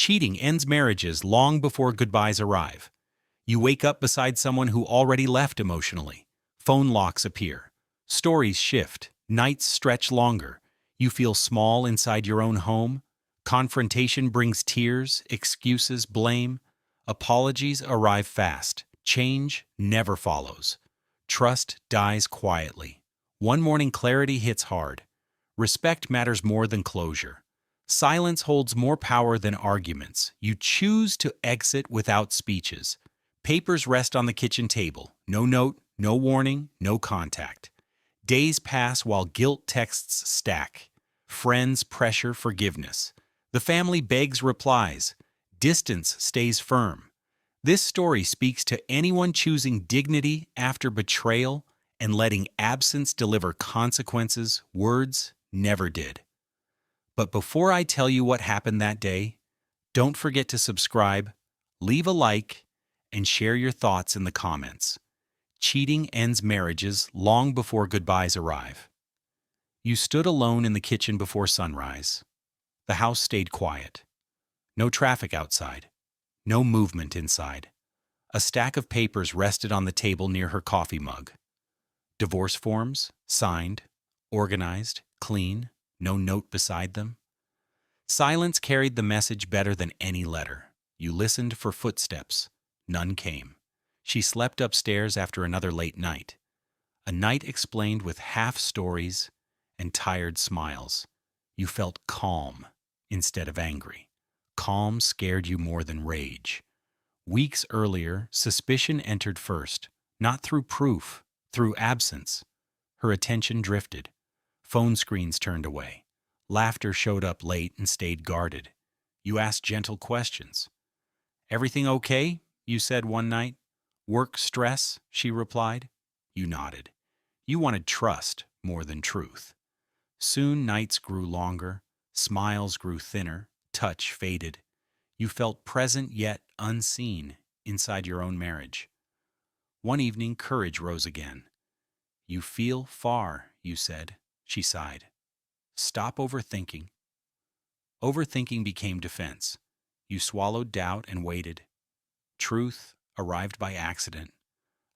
Cheating ends marriages long before goodbyes arrive. You wake up beside someone who already left emotionally. Phone locks appear. Stories shift. Nights stretch longer. You feel small inside your own home. Confrontation brings tears, excuses, blame. Apologies arrive fast. Change never follows. Trust dies quietly. One morning clarity hits hard. Respect matters more than closure. Silence holds more power than arguments. You choose to exit without speeches. Papers rest on the kitchen table. No note, no warning, no contact. Days pass while guilt texts stack. Friends pressure forgiveness. The family begs replies. Distance stays firm. This story speaks to anyone choosing dignity after betrayal and letting absence deliver consequences words never did. But before I tell you what happened that day, don't forget to subscribe, leave a like, and share your thoughts in the comments. Cheating ends marriages long before goodbyes arrive. You stood alone in the kitchen before sunrise. The house stayed quiet. No traffic outside. No movement inside. A stack of papers rested on the table near her coffee mug. Divorce forms, signed, organized, clean, no note beside them. Silence carried the message better than any letter. You listened for footsteps. None came. She slept upstairs after another late night. A night explained with half stories and tired smiles. You felt calm instead of angry. Calm scared you more than rage. Weeks earlier, suspicion entered first, not through proof, through absence. Her attention drifted. Phone screens turned away. Laughter showed up late and stayed guarded. You asked gentle questions. "Everything okay?" you said one night. "Work stress?" she replied. You nodded. You wanted trust more than truth. Soon nights grew longer, smiles grew thinner, touch faded. You felt present yet unseen inside your own marriage. One evening, courage rose again. "You feel far," you said. She sighed. "Stop overthinking." Overthinking became defense. You swallowed doubt and waited. Truth arrived by accident.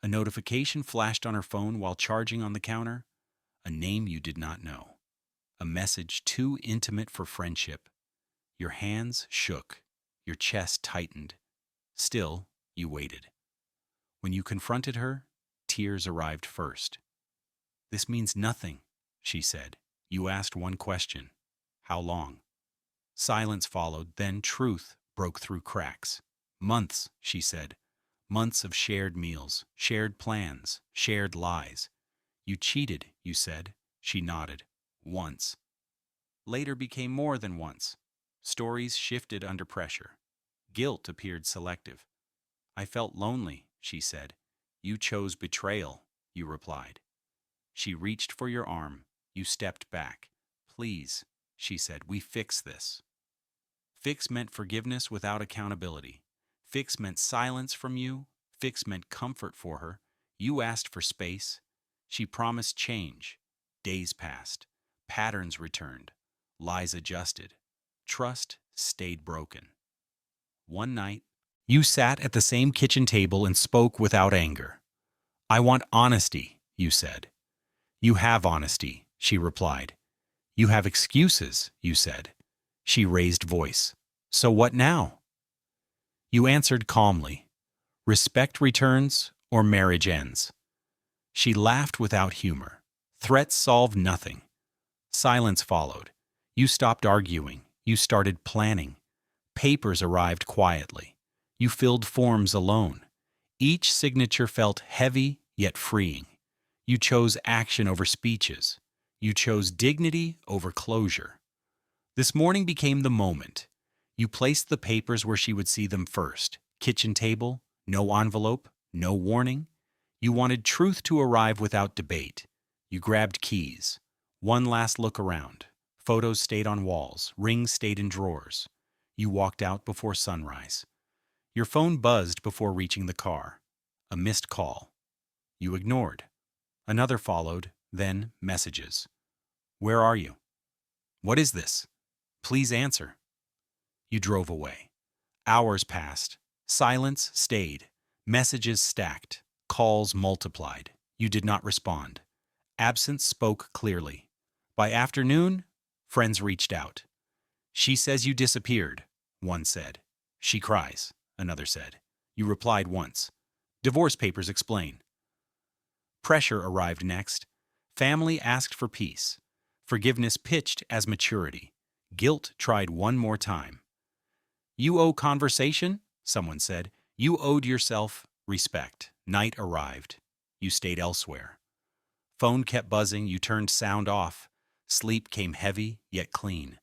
A notification flashed on her phone while charging on the counter. A name you did not know. A message too intimate for friendship. Your hands shook. Your chest tightened. Still, you waited. When you confronted her, tears arrived first. "This means nothing," she said. You asked one question. "How long?" Silence followed, then truth broke through cracks. "Months," she said. "Months of shared meals, shared plans, shared lies." "You cheated," you said. She nodded. "Once." Later became more than once. Stories shifted under pressure. Guilt appeared selective. "I felt lonely," she said. "You chose betrayal," you replied. She reached for your arm. You stepped back. "Please," she said, "we fix this." Fix meant forgiveness without accountability. Fix meant silence from you. Fix meant comfort for her. You asked for space. She promised change. Days passed. Patterns returned. Lies adjusted. Trust stayed broken. One night, you sat at the same kitchen table and spoke without anger. "I want honesty," you said. "You have honesty," she replied. "You have excuses," you said. She raised voice. "So what now?" You answered calmly. "Respect returns or marriage ends." She laughed without humor. Threats solved nothing. Silence followed. You stopped arguing. You started planning. Papers arrived quietly. You filled forms alone. Each signature felt heavy yet freeing. You chose action over speeches. You chose dignity over closure. This morning became the moment. You placed the papers where she would see them first. Kitchen table, no envelope, no warning. You wanted truth to arrive without debate. You grabbed keys. One last look around. Photos stayed on walls. Rings stayed in drawers. You walked out before sunrise. Your phone buzzed before reaching the car. A missed call. You ignored. Another followed, then messages. "Where are you? What is this? Please answer." You drove away. Hours passed. Silence stayed. Messages stacked. Calls multiplied. You did not respond. Absence spoke clearly. By afternoon, friends reached out. She says you disappeared, one said. She cries, another said. You replied once. Divorce papers explain. Pressure arrived next. Family asked for peace. Forgiveness pitched as maturity. Guilt tried one more time. You owe conversation, someone said. You owed yourself respect. Night arrived. You stayed elsewhere. Phone kept buzzing. You turned sound off. Sleep came heavy, yet clean.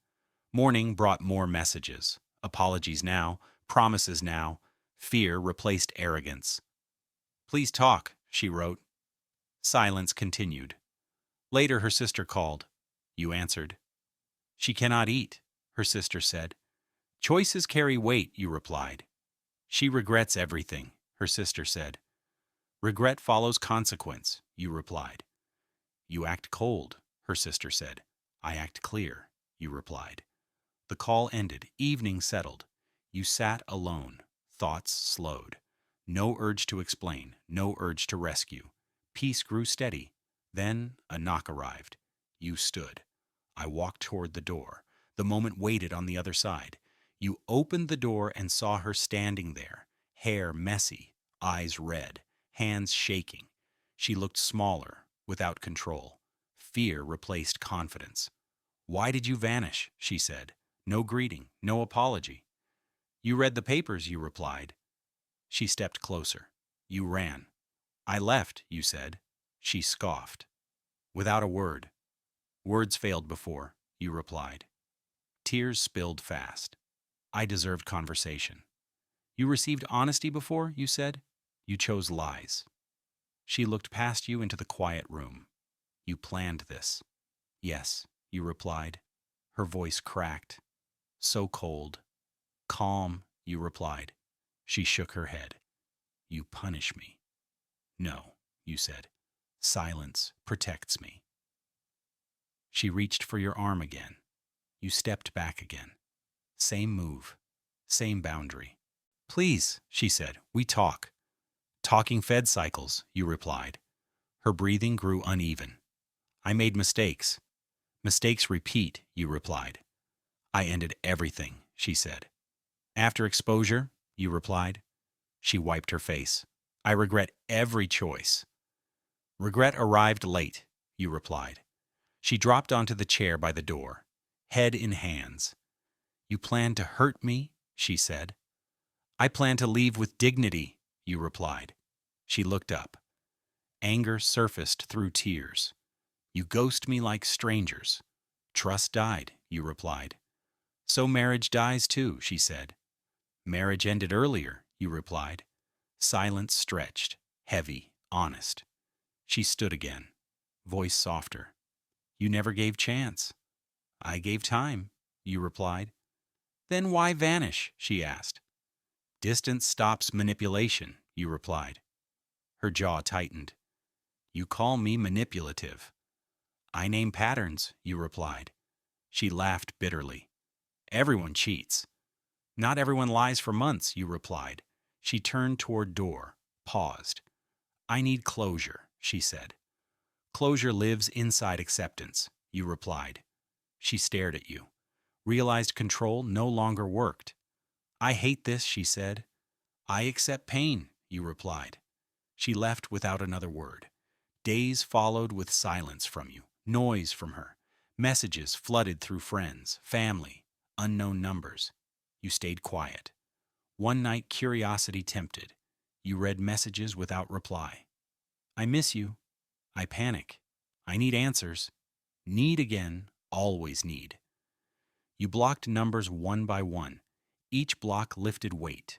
Morning brought more messages. Apologies now. Promises now. Fear replaced arrogance. Please talk, she wrote. Silence continued. Later her sister called. You answered. She cannot eat, her sister said. Choices carry weight, you replied. She regrets everything, her sister said. Regret follows consequence, you replied. You act cold, her sister said. I act clear, you replied. The call ended. Evening settled. You sat alone. Thoughts slowed. No urge to explain, no urge to rescue. Peace grew steady. Then a knock arrived. You stood. I walked toward the door. The moment waited on the other side. You opened the door and saw her standing there, hair messy, eyes red, hands shaking. She looked smaller, without control. Fear replaced confidence. Why did you vanish? She said. No greeting, no apology. You read the papers, you replied. She stepped closer. You ran. I left, you said. She scoffed. Without a word. Words failed before, you replied. Tears spilled fast. I deserved conversation. You received honesty before, you said. You chose lies. She looked past you into the quiet room. You planned this. Yes, you replied. Her voice cracked. So cold. Calm, you replied. She shook her head. You punish me. No, you said. Silence protects me. She reached for your arm again. You stepped back again. Same move. Same boundary. Please, she said, we talk. Talking fed cycles, you replied. Her breathing grew uneven. I made mistakes. Mistakes repeat, you replied. I ended everything, she said. After exposure, you replied. She wiped her face. I regret every choice. Regret arrived late, you replied. She dropped onto the chair by the door, head in hands. You planned to hurt me, she said. I plan to leave with dignity, you replied. She looked up. Anger surfaced through tears. You ghost me like strangers. Trust died, you replied. So marriage dies too, she said. Marriage ended earlier, you replied. Silence stretched, heavy, honest. She stood again, voice softer. You never gave chance. I gave time, you replied. Then why vanish, she asked. Distance stops manipulation, you replied. Her jaw tightened. You call me manipulative. I name patterns, you replied. She laughed bitterly. Everyone cheats. Not everyone lies for months, you replied. She turned toward door, paused. I need closure, she said. Closure lives inside acceptance, you replied. She stared at you. Realized control no longer worked. I hate this, she said. I accept pain, you replied. She left without another word. Days followed with silence from you, noise from her. Messages flooded through friends, family, unknown numbers. You stayed quiet. One night curiosity tempted. You read messages without reply. I miss you. I panic. I need answers. Need again, always need. You blocked numbers one by one. Each block lifted weight.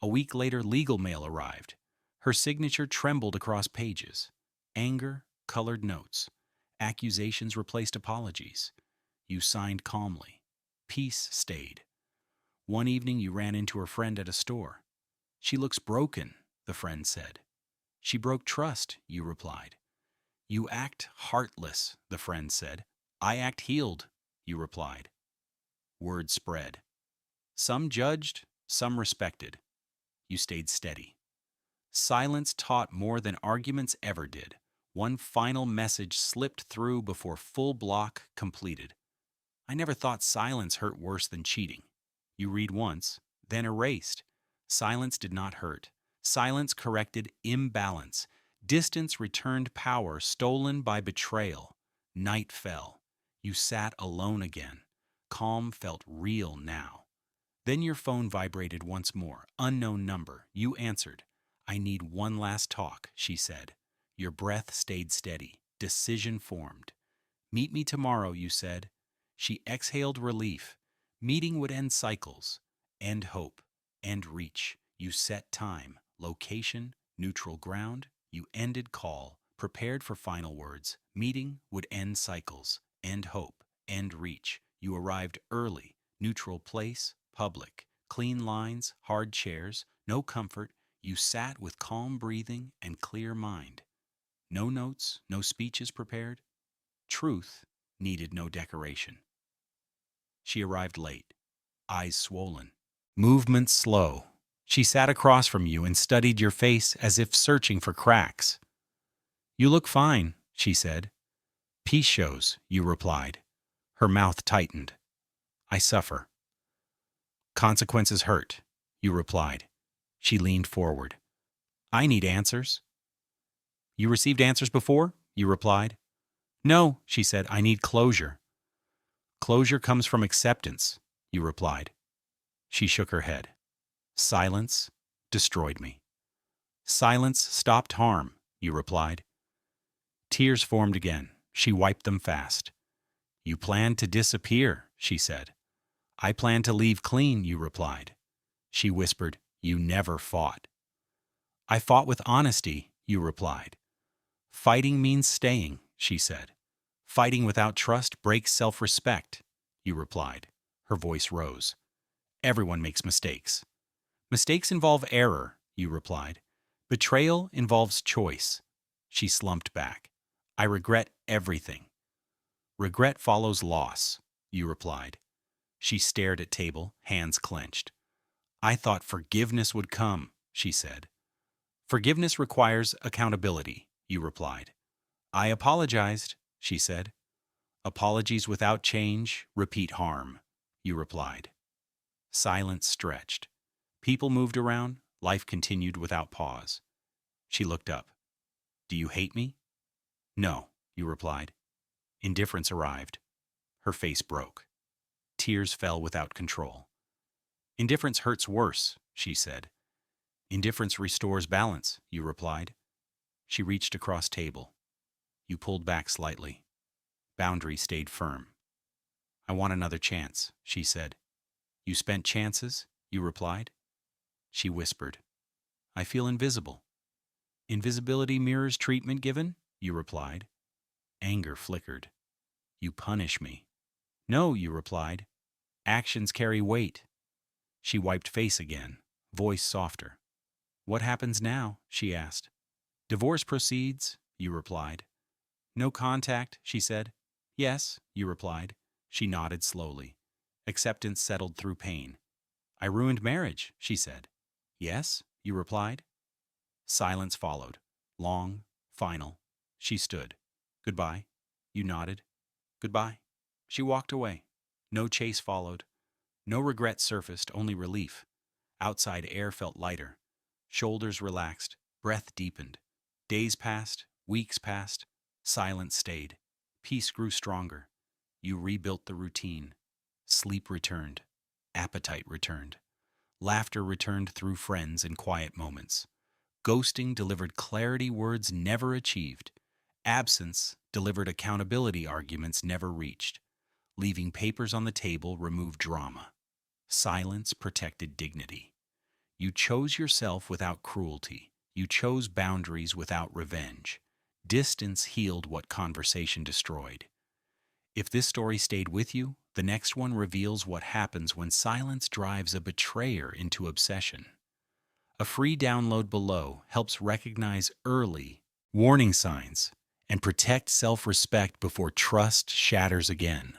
A week later, legal mail arrived. Her signature trembled across pages. Anger colored notes. Accusations replaced apologies. You signed calmly. Peace stayed. One evening you ran into her friend at a store. She looks broken, the friend said. She broke trust, you replied. You act heartless, the friend said. I act healed, you replied. Word spread. Some judged, Some respected. You stayed steady. Silence taught more than arguments ever did. One final message slipped through before full block completed. I never thought silence hurt worse than cheating. You read once, then erased. Silence did not hurt. Silence corrected imbalance. Distance returned power stolen by betrayal. Night fell. You sat alone again. Calm felt real now. Then your phone vibrated once more. Unknown number. You answered. I need one last talk, she said. Your breath stayed steady. Decision formed. Meet me tomorrow, you said. She exhaled relief. Meeting would end cycles, end hope, end reach. You set time, location, neutral ground. You ended call, prepared for final words. Meeting would end cycles, end hope, end reach. You arrived early, neutral place, public. Clean lines, hard chairs, no comfort. You sat with calm breathing and clear mind. No notes, no speeches prepared. Truth needed no decoration. She arrived late, eyes swollen, movements slow. She sat across from you and studied your face as if searching for cracks. You look fine, she said. Peace shows, you replied. Her mouth tightened. I suffer. Consequences hurt, you replied. She leaned forward. I need answers. You received answers before? You replied. No, she said, I need closure. Closure comes from acceptance, you replied. She shook her head. Silence destroyed me. Silence stopped harm, you replied. Tears formed again. She wiped them fast. You planned to disappear, she said. I planned to leave clean, you replied. She whispered, you never fought. I fought with honesty, you replied. Fighting means staying, she said. Fighting without trust breaks self-respect, you replied. Her voice rose. Everyone makes mistakes. Mistakes involve error, you replied. Betrayal involves choice. She slumped back. I regret everything. Regret follows loss, you replied. She stared at table, hands clenched. I thought forgiveness would come, she said. Forgiveness requires accountability, you replied. I apologized, she said. Apologies without change repeat harm, you replied. Silence stretched. People moved around, life continued without pause. She looked up. Do you hate me? No, you replied. Indifference arrived. Her face broke. Tears fell without control. Indifference hurts worse, she said. Indifference restores balance, you replied. She reached across table. You pulled back slightly. Boundary stayed firm. I want another chance, she said. You spent chances, you replied. She whispered. I feel invisible. Invisibility mirrors treatment given, you replied. Anger flickered. You punish me. No, you replied. Actions carry weight. She wiped face again, voice softer. What happens now? She asked. Divorce proceeds, you replied. No contact, she said. Yes, you replied. She nodded slowly. Acceptance settled through pain. I ruined marriage, she said. Yes, you replied. Silence followed. Long, final. She stood. Goodbye. You nodded. Goodbye. She walked away. No chase followed. No regret surfaced, only relief. Outside air felt lighter. Shoulders relaxed. Breath deepened. Days passed. Weeks passed. Silence stayed. Peace grew stronger. You rebuilt the routine. Sleep returned. Appetite returned. Laughter returned through friends in quiet moments. Ghosting delivered clarity words never achieved. Absence delivered accountability arguments never reached. Leaving papers on the table removed drama. Silence protected dignity. You chose yourself without cruelty. You chose boundaries without revenge. Distance healed what conversation destroyed. If this story stayed with you, the next one reveals what happens when silence drives a betrayer into obsession. A free download below helps recognize early warning signs and protect self-respect before trust shatters again.